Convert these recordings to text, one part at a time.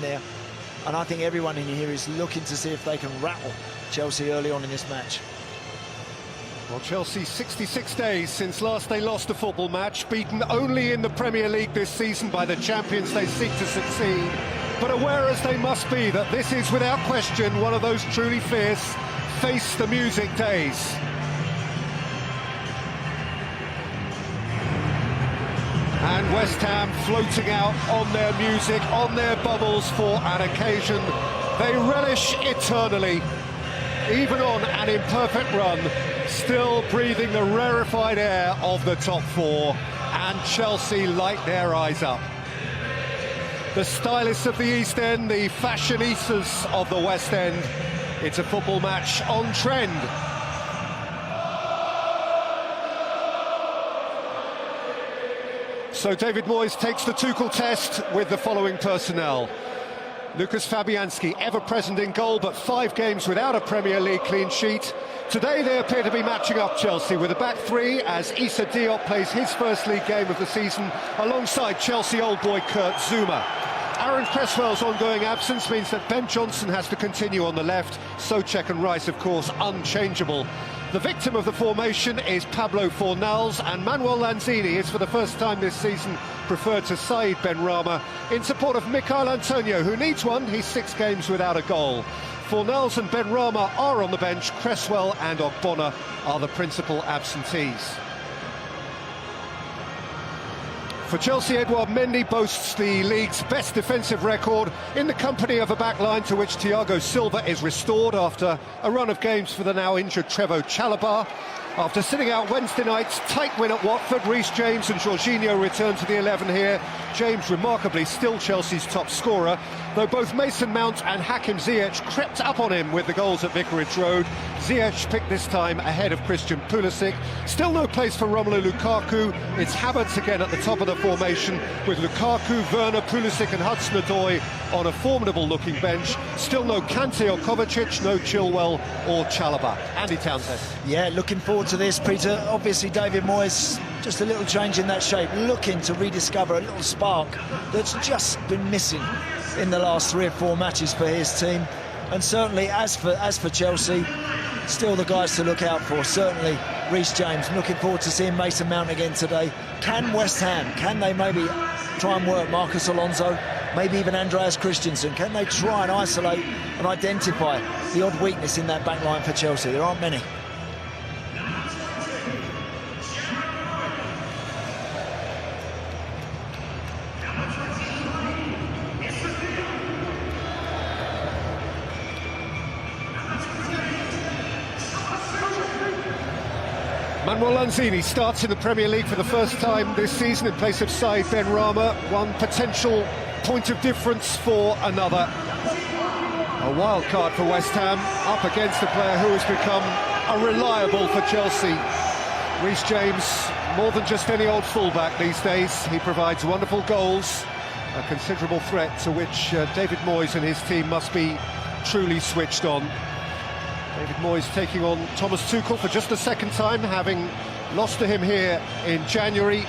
there. And I think everyone in here is looking to see if they can rattle Chelsea early on in this match. Well, Chelsea 66 days since last they lost a football match, beaten only in the Premier League this season by the champions they seek to succeed. But aware as they must be that this is without question one of those truly fierce face the music days. And West Ham floating out on their music, on their bubbles for an occasion they relish eternally. Even on an imperfect run, still breathing the rarefied air of the top four, and Chelsea light their eyes up. The stylists of the East End, the fashionistas of the West End, it's a football match on trend. So David Moyes takes the Tuchel test with the following personnel. Lucas Fabianski, ever present in goal, but 5 games without a Premier League clean sheet. Today they appear to be matching up Chelsea with a back three as Issa Diop plays his first league game of the season alongside Chelsea old boy Kurt Zouma. Aaron Cresswell's ongoing absence means that Ben Johnson has to continue on the left, Souček and Rice, of course, unchangeable. The victim of the formation is Pablo Fornals, and Manuel Lanzini is for the first time this season preferred to Said Benrahma in support of Michail Antonio, who needs one. He's 6 games without a goal. Fornals and Benrahma are on the bench. Cresswell and Ogbonna are the principal absentees. For Chelsea, Edouard Mendy boasts the league's best defensive record in the company of a back line to which Thiago Silva is restored after a run of games for the now injured Trevoh Chalobah. After sitting out Wednesday night's tight win at Watford, Reece James and Jorginho return to the 11 here. James remarkably still Chelsea's top scorer, though both Mason Mount and Hakim Ziyech crept up on him with the goals at Vicarage Road. Ziyech picked this time ahead of Christian Pulisic. Still no place for Romelu Lukaku. It's Havertz again at the top of the formation, with Lukaku, Werner, Pulisic and Hudson-Odoi on a formidable-looking bench. Still no Kante or Kovacic, no Chilwell or Chalobah. Andy Townsend. Yeah, looking forward to this, Peter. Obviously, David Moyes, just a little change in that shape, looking to rediscover a little spark that's just been missing in the last 3 or 4 matches for his team. And certainly, as for Chelsea, still the guys to look out for. Certainly, Reece James. Looking forward to seeing Mason Mount again today. Can West Ham, can they maybe try and work Marcus Alonso, maybe even Andreas Christensen? Can they try and isolate and identify the odd weakness in that back line for Chelsea? There aren't many. Manuel Lanzini starts in the Premier League for the first time this season in place of Said Benrahma. One potential point of difference for another. A wild card for West Ham, up against a player who has become a reliable for Chelsea. Reece James, more than just any old fullback these days. He provides wonderful goals, a considerable threat to which David Moyes and his team must be truly switched on. David Moyes taking on Thomas Tuchel for just the second time, having lost to him here in January.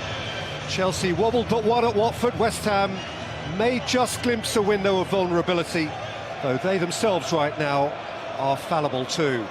Chelsea wobbled but won at Watford. West Ham may just glimpse a window of vulnerability, though they themselves right now are fallible too.